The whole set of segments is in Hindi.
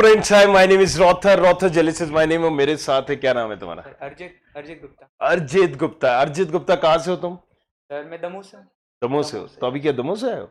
Friends, hi, my name is रॉथर। रॉथर जेलिस इज माय नेम। और मेरे साथ है, क्या नाम है तुम्हारा? अर्जित अर्जित गुप्ता। अरजीत गुप्ता। अरजीत गुप्ता, कहाँ से हो तुम? सर मैं दमू से। दमोह से हो? तो अभी क्या दमोह से आए हो?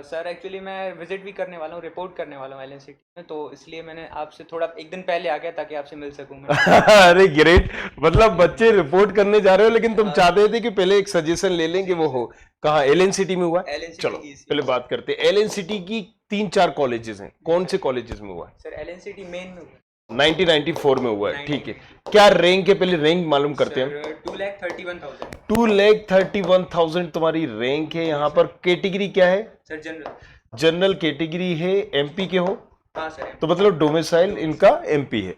सर एक्चुअली मैं विजिट भी करने वाला हूँ, रिपोर्ट करने वाला हूँ एलएन सिटी में, तो इसलिए मैंने आपसे थोड़ा एक दिन पहले आ गया ताकि आपसे मिल सकूँ मैं। अरे ग्रेट। मतलब बच्चे रिपोर्ट करने जा रहे हो, लेकिन तुम हाँ चाहते थे कि पहले एक सजेशन ले लें कि वो हो। कहाँ? एलएन सिटी में हुआ है? एलएन चलो सिटी ईसी पहले बात करते हैं। एलएन सिटी की 3-4 कॉलेजेस हैं, कौन से कॉलेजेस में हुआ है? सर एलएन सिटी मेन में 1994 में हुआ है, ठीक है। 1994। क्या रैंक है? पहले रैंक मालूम करते हैं हम। सर 2,31,000। 2,31,000 तुम्हारी रैंक है। यहाँ पर कैटेगरी क्या है? Sir general. जनरल कैटेगरी है। एमपी के हो? हाँ सर। तो मतलब डोमिसाइल इनका एमपी है।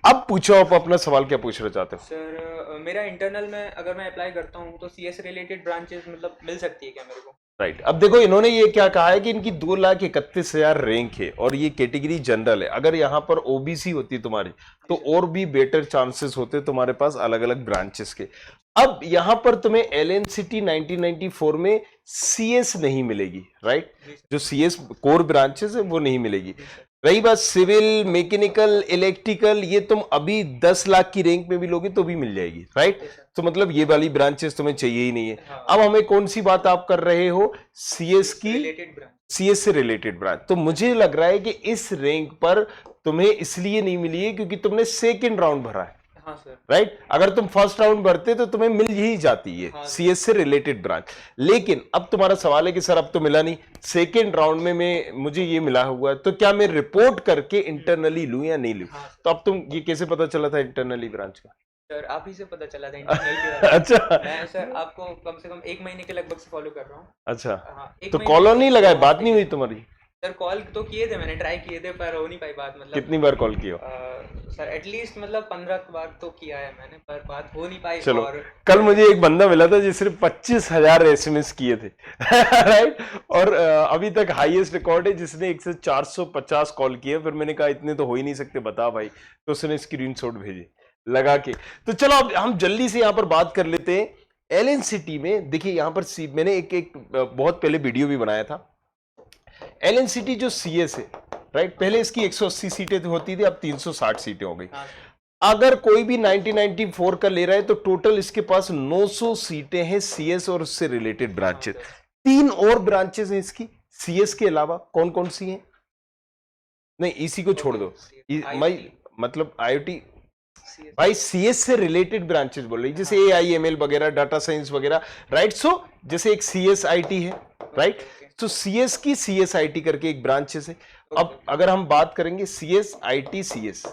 अब पूछो, आप अपना सवाल क्या पूछना चाहते हो? सर मेरा इंटरनल में अगर मैं अप्लाई करता हूँ तो सीएस रिलेटेड ब्रांचेस मतलब मिल सकती है क्या मेरे को? राइट। अब देखो, इन्होंने ये क्या कहा है कि इनकी 2,31,000 रैंक है और ये कैटेगरी जनरल है। अगर यहाँ पर ओबीसी होती तुम्हारी तो और भी बेटर चांसेस होते तुम्हारे पास अलग अलग ब्रांचेस के। अब यहाँ पर तुम्हें एलएनसीटी 1994 में सीएस नहीं मिलेगी, राइट? जो सीएस कोर ब्रांचेस है वो नहीं मिलेगी। रही बात सिविल, मैकेनिकल, इलेक्ट्रिकल, ये तुम अभी 10 लाख की रैंक में भी लोगे तो भी मिल जाएगी, राइट? तो मतलब ये वाली ब्रांचेस तुम्हें चाहिए ही नहीं है। हाँ। अब हमें कौन सी बात आप कर रहे हो? सीएस की, रिलेटेड ब्रांच। सीएस से रिलेटेड ब्रांच। तो मुझे लग रहा है कि इस रैंक पर तुम्हें इसलिए नहीं मिली है क्योंकि तुमने सेकंड राउंड भरा है, हाँ सर। राइट? अगर तुम फर्स्ट राउंड भरते तो तुम्हें मिल ही जाती है हाँ, सीएस से रिलेटेड ब्रांच। लेकिन अब तुम्हारा सवाल है कि सर अब तो मिला नहीं, सेकंड राउंड में मुझे ये मिला हुआ है, तो क्या मैं रिपोर्ट करके इंटरनली लूं या नहीं लूं? हाँ तो अब तुम ये कैसे पता चला था इंटरनली ब्रांच का? सर आप ही से पता चला था इंटरनल के बारे में। अच्छा मैं सर आपको कम से कम 1 महीने के लगभग से फॉलो कर रहा हूँ। अच्छा। हाँ, एक तो महीने कॉल नहीं लगाए? बात हफ्ते नहीं के। हुई तुम्हारी? सर कॉल तो किए थे, मैंने ट्राई किए थे पर हो नहीं पाई बात, मतलब कितनी बार कॉल किया? सर एटलीस्ट मतलब 15 बार तो किया है मैंने पर बात हो नहीं पाई। चलो, और कल मुझे एक बंदा मिला था जिसने 25,000 एसएमएस किए थे राइट? और अभी तक हाईएस्ट रिकॉर्ड है जिसने एक से 450 कॉल किए। फिर मैंने कहा इतने तो हो ही नहीं सकते, बता भाई। तो उसने स्क्रीनशॉट भेजे लगा के। तो चलो अब हम जल्दी से यहाँ पर बात कर लेते हैं। एलएन सिटी में देखिए, यहाँ पर मैंने एक बहुत पहले वीडियो भी बनाया था। एलएन सिटी जो सीएस है, राइट, पहले इसकी 180 सीटें होती थी, अब 360 सीटें हो गई। अगर कोई भी 1994 का ले रहा है तो टोटल इसके पास 900 सीटें हैं सीएस और उससे रिलेटेड ब्रांचेस। 3 और ब्रांचेस हैं इसकी सीएस के अलावा। कौन कौन सी हैं? नहीं, इसी को छोड़ दो। मतलब आईओटी भाई, सीएस से रिलेटेड ब्रांचेस बोल रही, जैसे एआईएमएल वगैरह, डाटा साइंस वगैरह, राइट? सो जैसे एक सीएस आईटी है, राइट? तो सीएस की सीएस आईटी करके एक ब्रांचेस है। अब अगर हम बात करेंगे सीएस आईटी सीएस,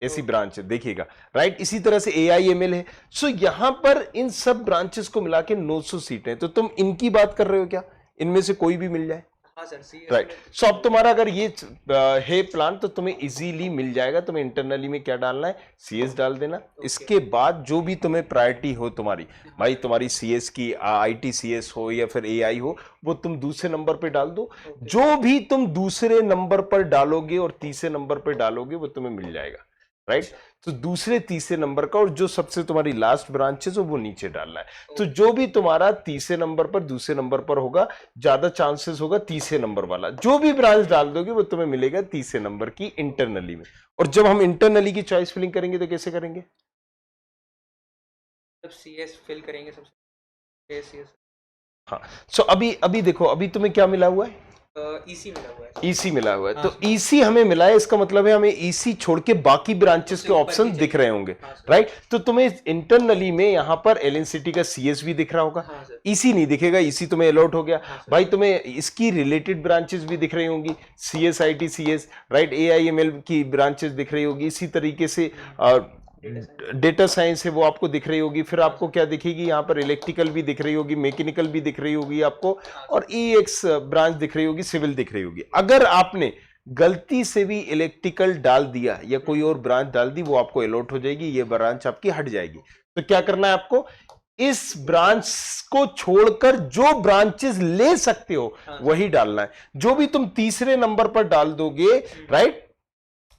ऐसी ब्रांच है, देखिएगा, राइट? इसी तरह से एआईएमएल है। सो यहां पर इन सब ब्रांचेस को मिला के 900 सीटें। तो तुम इनकी बात कर रहे हो क्या? इनमें से कोई भी मिल जाए? हाँ सर राइट। सो अब तुम्हारा अगर ये है प्लान तो तुम्हें इजीली मिल जाएगा। तुम्हें इंटरनली में क्या डालना है? सीएस डाल देना। इसके बाद जो भी तुम्हें प्रायोरिटी हो तुम्हारी, भाई तुम्हारी सीएस की आईटी सीएस हो या फिर एआई हो, वो तुम दूसरे नंबर पे डाल दो। जो भी तुम दूसरे नंबर पर डालोगे और तीसरे नंबर पर डालोगे वो तुम्हें मिल जाएगा, राइट? तो दूसरे तीसरे नंबर का, और जो सबसे तुम्हारी लास्ट ब्रांच है वो नीचे डालना है। तो जो भी तुम्हारा तीसरे नंबर पर दूसरे नंबर पर होगा, ज्यादा चांसेस होगा तीसरे नंबर वाला। जो भी ब्रांच डाल दोगे वो तुम्हें मिलेगा तीसरे नंबर की इंटरनली में। और जब हम इंटरनली की चॉइस फिलिंग करेंगे तो कैसे करेंगे? सब सीएस फिल करेंगे सबसे सीएस। हाँ। सो अभी अभी देखो, अभी तुम्हें क्या मिला हुआ है? ईसी मिला हुआ है। ईसी मिला हुआ है। हाँ, तो ईसी हमें मिला है, इसका मतलब है हमें ईसी छोड़ के बाकी ब्रांचेस के ऑप्शन दिख रहे होंगे, राइट? तो तुम्हें इंटरनली में यहां पर एलएन सिटी का सीएस भी दिख रहा होगा। ईसी नहीं दिखेगा, ईसी तुम्हें अलॉट हो गया। भाई तुम्हें इसकी रिलेटेड ब्रांचेस भी दिख रही होंगी, CS IT CS, right? AIML की ब्रांचेस दिख रही होगी। इसी तरीके से डेटा साइंस है वो आपको दिख रही होगी। फिर आपको क्या दिखेगी? यहाँ पर इलेक्ट्रिकल भी दिख रही होगी, मैकेनिकल भी दिख रही होगी आपको, और ईएक्स ब्रांच दिख रही होगी, सिविल दिख रही होगी। अगर आपने गलती से भी इलेक्ट्रिकल डाल दिया या कोई और ब्रांच डाल दी, वो आपको अलॉट हो जाएगी, ये ब्रांच आपकी हट जाएगी। तो क्या करना है आपको? इस ब्रांच को छोड़कर जो ब्रांचेस ले सकते हो वही डालना है। जो भी तुम तीसरे नंबर पर डाल दोगे, राइट,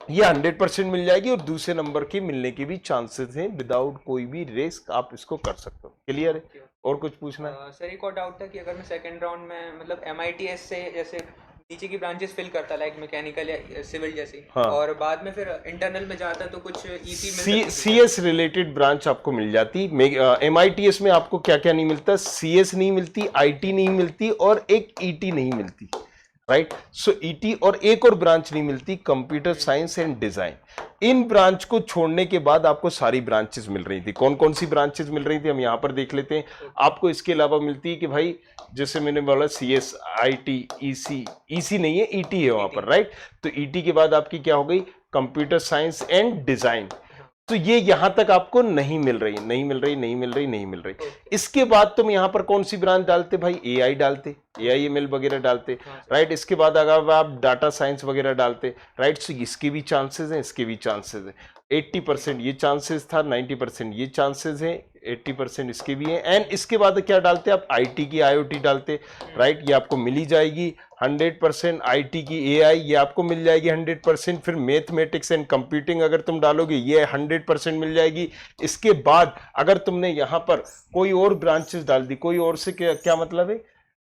ये 100% मिल जाएगी और दूसरे नंबर की मिलने के भी चांसेस हैं। विदाउट कोई भी रिस्क आप इसको कर सकते हो। क्लियर है? और कुछ पूछना है? सर एक और डाउट था कि अगर मैं सेकंड राउंड में मतलब एमआईटीएस से जैसे नीचे की ब्रांचेस फिल करता, लाइक मैकेनिकल या सिविल जैसी। हाँ। और बाद में फिर इंटरनल में जाता तो कुछ ईसी मिल सकती थी। सीएस रिलेटेड ब्रांच आपको मिल जाती। एमआईटीएस में आपको क्या क्या नहीं मिलता? सीएस नहीं मिलती, आईटी नहीं मिलती और एक ईटी नहीं मिलती, राइट? सो ईटी और एक और ब्रांच नहीं मिलती, computer science and design. In branch को छोड़ने के बाद आपको सारी ब्रांचेस मिल रही थी। कौन कौन सी ब्रांचेस मिल रही थी हम यहां पर देख लेते हैं। आपको इसके अलावा मिलती है कि भाई जैसे मैंने बोला सीएस, आईटी, ईसी, ईसी नहीं है, ईटी है वहां पर, राइट? तो ईटी के बाद आपकी क्या हो गई? Computer science and design. तो ये यहां तक आपको नहीं मिल रही, नहीं मिल रही, नहीं मिल रही, नहीं मिल रही। इसके बाद तुम यहां पर कौन सी ब्रांच डालते भाई? एआई डालते, एआईएमएल वगैरह डालते, राइट? इसके बाद अगर आप डाटा साइंस वगैरह डालते, राइट? सो इसके भी चांसेस हैं, इसके भी चांसेस हैं। 80% ये चांसेस था, 90% ये चांसेस हैं, 80% इसके भी हैं। एंड इसके बाद क्या डालते आप? आईटी की आईओटी डालते, राइट? ये आपको मिली जाएगी 100%। आईटी की एआई ये आपको मिल जाएगी 100%। फिर मैथमेटिक्स एंड कंप्यूटिंग अगर तुम डालोगे ये 100% मिल जाएगी। इसके बाद अगर तुमने यहां पर कोई और ब्रांचेस डाल दी, कोई और से क्या मतलब है?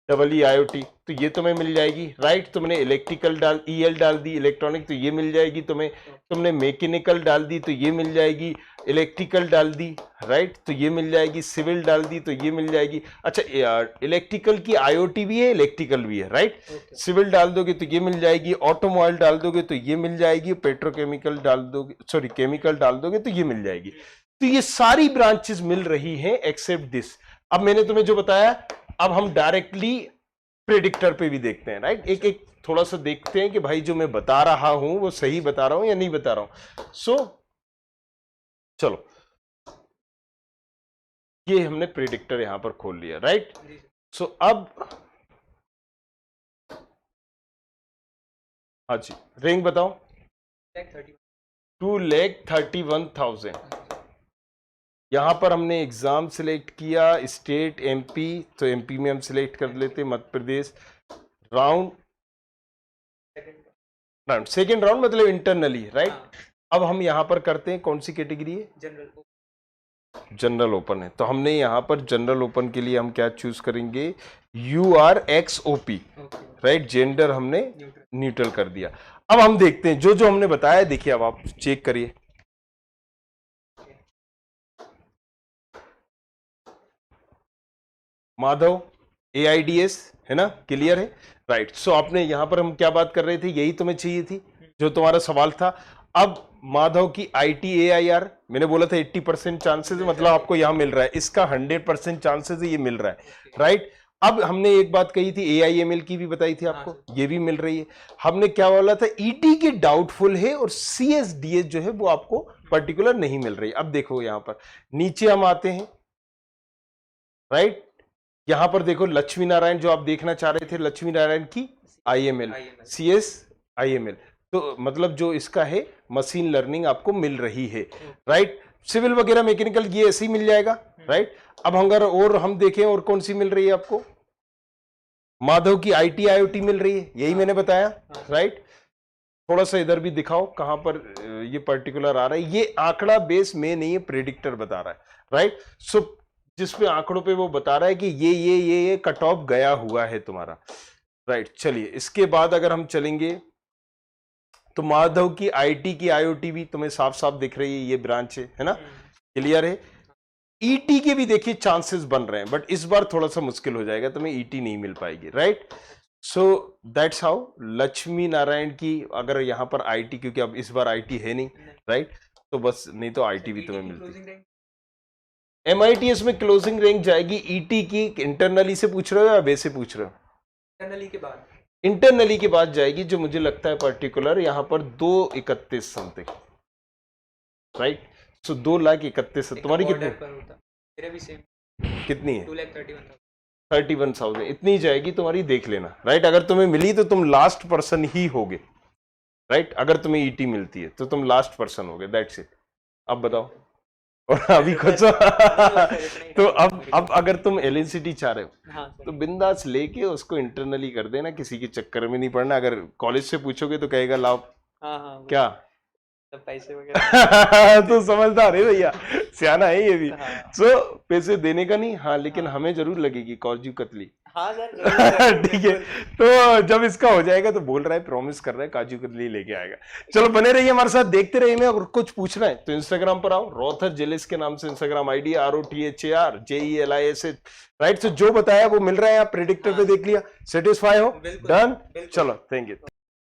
डबल IoT, तो ये तुम्हें मिल जाएगी, राइट? तुमने इलेक्ट्रिकल EL डाल दी, इलेक्ट्रॉनिक, तो ये मिल जाएगी तुम्हें। तुमने मैकेनिकल डाल दी तो ये मिल जाएगी, इलेक्ट्रिकल डाल दी, राइट? तो ये मिल जाएगी, सिविल डाल दी तो ये मिल जाएगी। अच्छा, इलेक्ट्रिकल की IoT भी है, इलेक्ट्रिकल भी है, राइट? सिविल डाल दोगे तो ये मिल जाएगी, ऑटोमोबाइल डाल दोगे तो ये मिल जाएगी, पेट्रोकेमिकल डाल दोगे, सॉरी केमिकल डाल दोगे तो ये मिल जाएगी। तो ये सारी ब्रांचेस मिल रही हैं एक्सेप्ट दिस। अब मैंने तुम्हें जो बताया, अब हम डायरेक्टली प्रेडिक्टर पे भी देखते हैं, राइट? एक एक थोड़ा सा देखते हैं कि भाई जो मैं बता रहा हूं वो सही बता रहा हूं या नहीं बता रहा हूं। सो चलो, ये हमने प्रेडिक्टर यहां पर खोल लिया, राइट? सो अब हाँ जी, रेंज बताओ। 2,31,000। यहां पर हमने एग्जाम सिलेक्ट किया, स्टेट एमपी, तो एमपी में हम सिलेक्ट कर लेते Madhya Pradesh. Round second round मतलब इंटरनली, राइट? अब हम यहां पर करते हैं, कौन सी कैटेगरी है? जनरल ओपन है, तो हमने यहां पर जनरल ओपन के लिए हम क्या चूज करेंगे? URXOP, right? जेंडर हमने न्यूट्रल कर दिया। अब हम देखते हैं जो जो हमने बताया, देखिए अब आप चेक करिए। माधव AIDS है ना, क्लियर है, राइट? सो आपने यहां पर हम क्या बात कर रहे थे, यही तुम्हें चाहिए थी जो तुम्हारा सवाल था। अब माधव की IT AIR मैंने बोला था 80% चांसेस है, मतलब आपको यहां मिल रहा है, इसका 100% चांसेस है, ये मिल रहा है, राइट? अब हमने एक बात कही थी, AIML की भी बताई थी आपको, ये भी मिल रही है। हमने क्या बोला था? ET की डाउटफुल है और CSDS जो है वो आपको पर्टिकुलर नहीं मिल रही। अब देखो यहां पर नीचे हम आते हैं, राइट? यहां पर देखो लक्ष्मी नारायण जो आप देखना चाह रहे थे, लक्ष्मी नारायण की IML, CS IML, तो मतलब जो इसका है मशीन लर्निंग आपको मिल रही है, राइट? सिविल वगैरह मैकेनिकल ये ऐसे ही मिल जाएगा, राइट? अब अगर और हम देखें और कौन सी मिल रही है आपको? माधव की IT IoT मिल रही है, यही मैंने बताया, राइट? थोड़ा सा इधर भी दिखाओ कहां पर ये पर्टिकुलर आ रहा है। ये आंकड़ा बेस में नहीं है, प्रेडिक्टर बता रहा है, राइट? सो जिसपे आंकड़ों पे वो बता रहा है कि ये कट ऑफ गया हुआ है तुम्हारा, राइट? चलिए, इसके बाद अगर हम चलेंगे तो माधव की IT की IoT भी तुम्हें साफ साफ दिख रही है, ये ब्रांच है ना, क्लियर है? ET के भी देखिए चांसेस बन रहे हैं, बट इस बार थोड़ा सा मुश्किल हो जाएगा, तुम्हें ET नहीं मिल पाएगी, right? So that's how Lakshmi Narayan की, अगर यहां पर IT, क्योंकि अब इस बार IT है नहीं, राइट? तो बस, नहीं तो IT भी तुम्हें मिलती। MITS में क्लोजिंग रैंक जाएगी ET की, इंटरनली से पूछ रहे हो या वैसे पूछ रहे हो? इंटरनली के बाद, इंटरनली के बाद जाएगी, जो मुझे लगता है पर्टिकुलर यहां पर 231 समथिंग, राइट? सो 2,31,000। तुम्हारी कितनी? मेरा भी सेम। कितनी है? 2,31,000। 31,000 इतनी जाएगी तुम्हारी, देख लेना, राइट? अगर तुम्हें मिली तो तुम लास्ट पर्सन ही होगे, राइट? अगर तुम्हें ET मिलती है तो तुम लास्ट पर्सन होगे, दैट्स इट। अब बताओ, और अभी कुछ तो अब अगर तुम LNCT चाह रहे हो तो बिंदास लेके उसको इंटरनली कर देना, किसी के चक्कर में नहीं पड़ना। अगर कॉलेज से पूछोगे तो कहेगा लाओ, क्या पैसे वगैरह तो समझदार है भैया, सियाना है ये भी। सो पैसे देने का नहीं, हाँ, लेकिन हमें जरूर लगेगी कौजी कतली, हाँ सर जरूर, ठीक है, बिल्कुल। तो जब इसका हो जाएगा तो बोल रहा है, प्रॉमिस कर रहा है काजू कतली लेके आएगा। चलो बने रहिए हमारे साथ, देखते रहिए। में अगर कुछ पूछना है तो इंस्टाग्राम पर आओ, रोथर जेलिस के नाम से Instagram ID, ROTHAR JELIS, right. तो जो बताया वो मिल रहा है, आप प्रेडिक्टर पे देख लिया, सेटिस्फाई हो, बिल्कुल डन। बिल्कुल। चलो, थैंक यू।